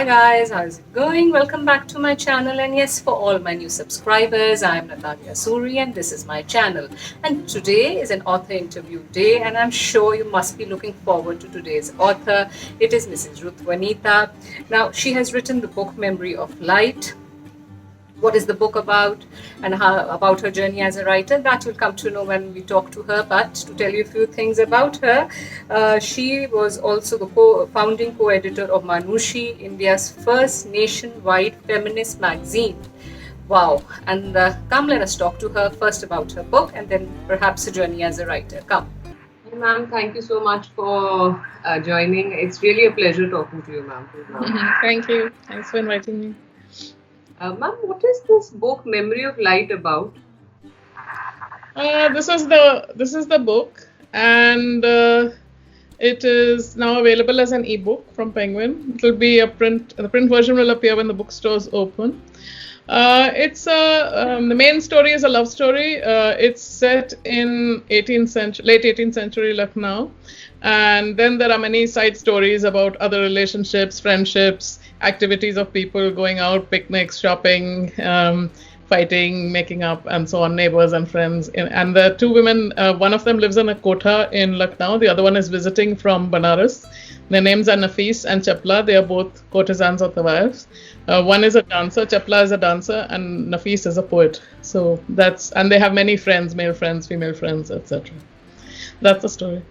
Hi guys, how's it going? Welcome back to my channel, and yes, for all my new subscribers, I am Natalia Suri and this is my channel. And today is an author interview day, and I'm sure you must be looking forward to today's author. It is Mrs. Ruth Vanita. Now, she has written the book Memory of Light. What is the book about, and how about her journey as a writer, that you'll come to know when we talk to her. But to tell you a few things about her, she was also the founding co-editor of Manushi, India's first nationwide feminist magazine. Wow. And come, let us talk to her first about her book and then perhaps her journey as a writer. Come. Ma'am, thank you so much for joining. It's really a pleasure talking to you, ma'am. Thank you. Thanks for inviting me. Ma'am, what is this book Memory of Light about? This is the book, and it is now available as an ebook from Penguin. It will be a print. The print version will appear when the bookstores open. The main story is a love story. It's set in late 18th century Lucknow, and then there are many side stories about other relationships, friendships, activities of people going out, picnics, shopping, fighting, making up, and so on, neighbors and friends. And the two women, one of them lives in a kotha in Lucknow, the other one is visiting from Banaras. Their names are Nafis and Chapla. They are both courtesans of the wives. One is a dancer, Chapla is a dancer, and Nafis is a poet. So and they have many friends, male friends, female friends, etc. That's the story.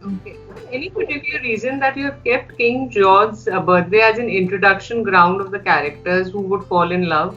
Okay. Any particular reason that you have kept King George's birthday as an introduction ground of the characters who would fall in love?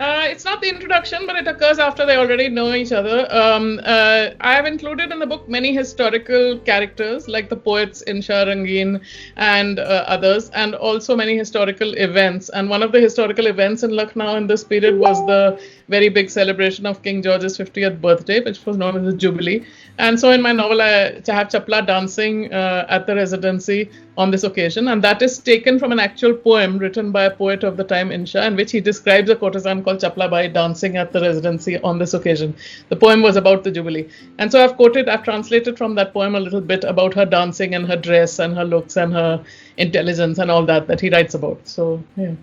It's not the introduction, but it occurs after they already know each other. I have included in the book many historical characters, like the poets Insha Rangeen and others, and also many historical events. And one of the historical events in Lucknow in this period was the very big celebration of King George's 50th birthday, which was known as the Jubilee. And so in my novel, I have Chapla dancing at the residency on this occasion. And that is taken from an actual poem written by a poet of the time, Insha, in which he describes a courtesan called Chapla Bai dancing at the residency on this occasion. The poem was about the Jubilee. And so I've translated from that poem a little bit about her dancing and her dress and her looks and her intelligence and all that he writes about. So, yeah.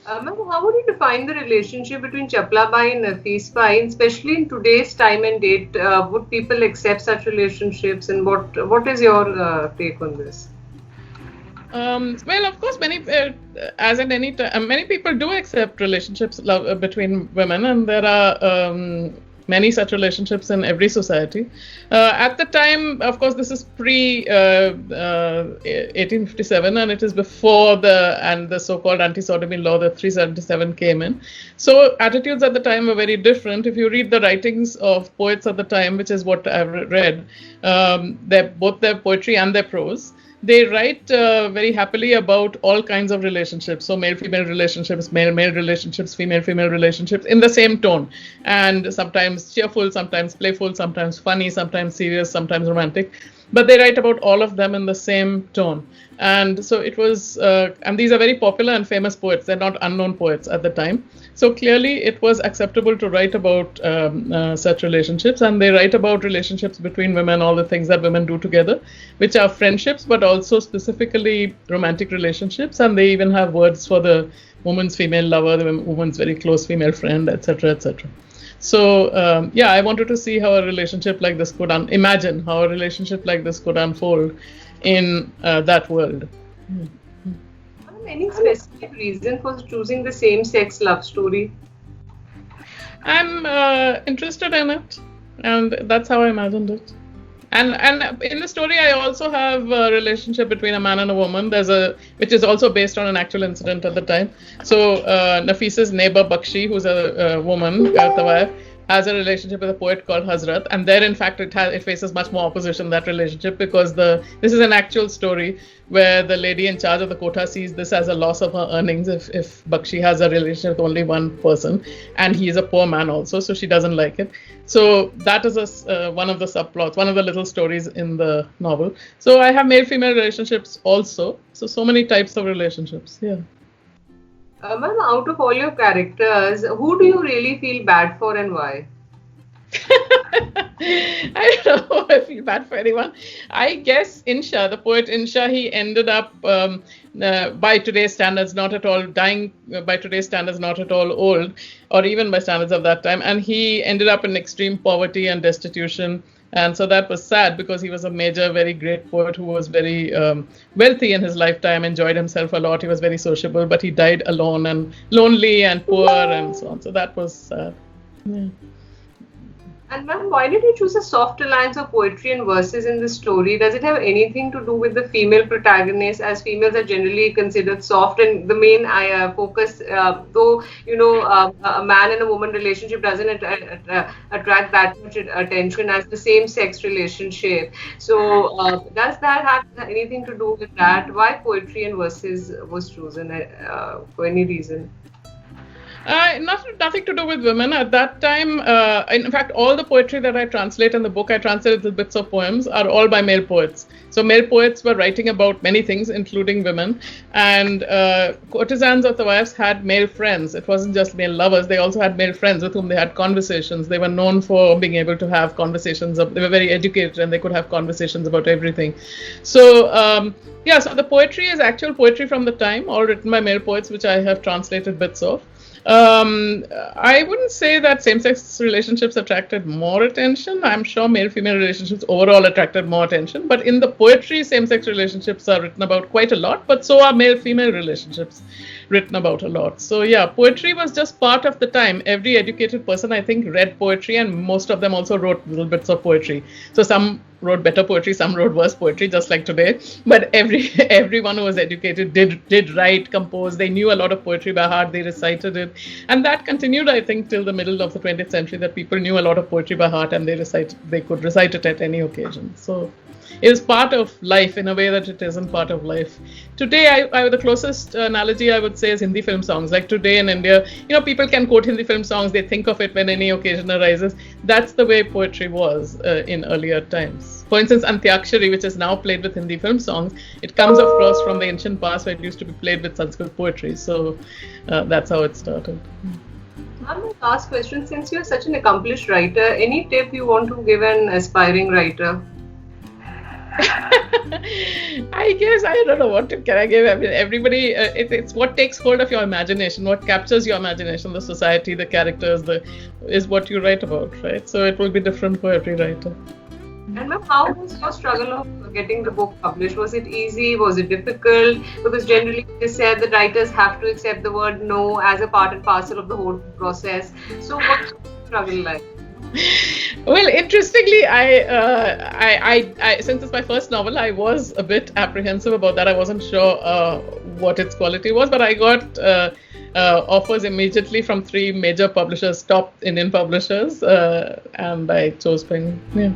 Ma'am, how would you define the relationship between Chapla Bai and Nafis Bai, especially in today's time and date? Would people accept such relationships, and what is your take on this? Well, of course, many people do accept relationships between women, and there are many such relationships in every society. At the time, of course, this is pre 1857, and it is before the so-called anti-sodomy law, the 377, came in. So attitudes at the time were very different. If you read the writings of poets at the time, which is what I've read, both their poetry and their prose, they write very happily about all kinds of relationships. So male-female relationships, male-male relationships, female-female relationships in the same tone. And sometimes cheerful, sometimes playful, sometimes funny, sometimes serious, sometimes romantic. But they write about all of them in the same tone. And so it was, and these are very popular and famous poets. They're not unknown poets at the time. So clearly it was acceptable to write about such relationships. And they write about relationships between women, all the things that women do together, which are friendships, but also specifically romantic relationships. And they even have words for the woman's female lover, the woman's very close female friend, etc., etc. So, I wanted to see how a relationship like this could imagine how a relationship like this could unfold in that world. Any specific reason for choosing the same-sex love story? I'm interested in it, and that's how I imagined it. And in the story, I also have a relationship between a man and a woman. Which is also based on an actual incident at the time. So Nafis's neighbor Bakshi, who's a woman, the wife, has a relationship with a poet called Hazrat, and there, in fact, it faces much more opposition, that relationship, because this is an actual story where the lady in charge of the kotha sees this as a loss of her earnings if Bakshi has a relationship with only one person, and he is a poor man also, so she doesn't like it. So that is one of the subplots, one of the little stories in the novel. So I have male-female relationships also, so many types of relationships, yeah. Ma'am, out of all your characters, who do you really feel bad for and why? I don't know. I feel bad for anyone. I guess Insha, the poet Insha, he ended up, by today's standards, not at all dying, by today's standards, not at all old, or even by standards of that time. And he ended up in extreme poverty and destitution. And so that was sad because he was a major, very great poet who was very wealthy in his lifetime, enjoyed himself a lot. He was very sociable, but he died alone and lonely and poor and so on. So that was sad. Yeah. And ma'am, why did you choose a soft alliance of poetry and verses in this story? Does it have anything to do with the female protagonist, as females are generally considered soft, and the main focus, though a man and a woman relationship doesn't attract that much attention as the same-sex relationship. So does that have anything to do with that? Why poetry and verses was chosen for any reason? Nothing to do with women. At that time, in fact, all the poetry that I translate in the book, I translated the bits of poems, are all by male poets. So male poets were writing about many things, including women. And courtesans of the wives had male friends. It wasn't just male lovers. They also had male friends with whom they had conversations. They were known for being able to have conversations. They were very educated and they could have conversations about everything. So, so the poetry is actual poetry from the time, all written by male poets, which I have translated bits of. I wouldn't say that same-sex relationships attracted more attention. I'm sure male-female relationships overall attracted more attention. But in the poetry, same-sex relationships are written about quite a lot. But so are male-female relationships written about a lot. So yeah, poetry was just part of the time. Every educated person, I think, read poetry, and most of them also wrote little bits of poetry. So some wrote better poetry, some wrote worse poetry, just like today. But everyone who was educated did write, compose. They knew a lot of poetry by heart. They recited it, and that continued, I think, till the middle of the 20th century. That people knew a lot of poetry by heart, and they could recite it at any occasion. So it is part of life in a way that it isn't part of life. Today, the closest analogy I would say is Hindi film songs. Like today in India, people can quote Hindi film songs. They think of it when any occasion arises. That's the way poetry was in earlier times. For instance, Antyakshari, which is now played with Hindi film songs, it comes across from the ancient past where it used to be played with Sanskrit poetry. So that's how it started. My last question, since you're such an accomplished writer, any tip you want to give an aspiring writer? I guess I don't know what tip can I give. I mean, everybody, it's what takes hold of your imagination, what captures your imagination, the society, the characters, is what you write about, right? So it will be different for every writer. And ma'am, how was your struggle of getting the book published? Was it easy? Was it difficult? Because generally they said the writers have to accept the word no as a part and parcel of the whole process. So what's the struggle like? Well, interestingly, I since it's my first novel, I was a bit apprehensive about that. I wasn't sure what its quality was, but I got offers immediately from 3 major publishers, top Indian publishers, and I chose Penguin. Yeah.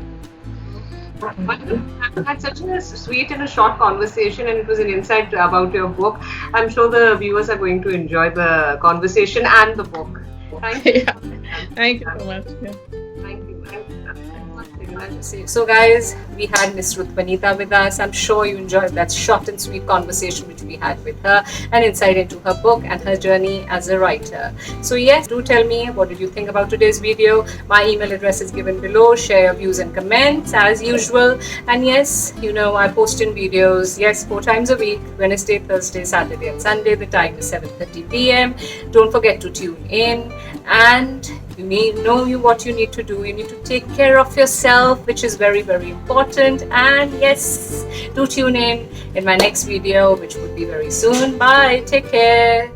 We had such a sweet and a short conversation, and it was an insight about your book. I'm sure the viewers are going to enjoy the conversation and the book. Thank you. Yeah. Thank you so much. Yeah. Thank you. So guys, we had Miss Ruth Vanita with us. I'm sure you enjoyed that short and sweet conversation which we had with her, and insight into her book and her journey as a writer. So yes, do tell me, what did you think about today's video? My email address is given below. Share your views and comments as usual. And yes, I post in videos, 4 times a week, Wednesday, Thursday, Saturday and Sunday. The time is 7:30 p.m. Don't forget to tune in, and you know what you need to do. You need to take care of yourself, which is very, very important. And yes, do tune in my next video, which would be very soon. Bye. Take care.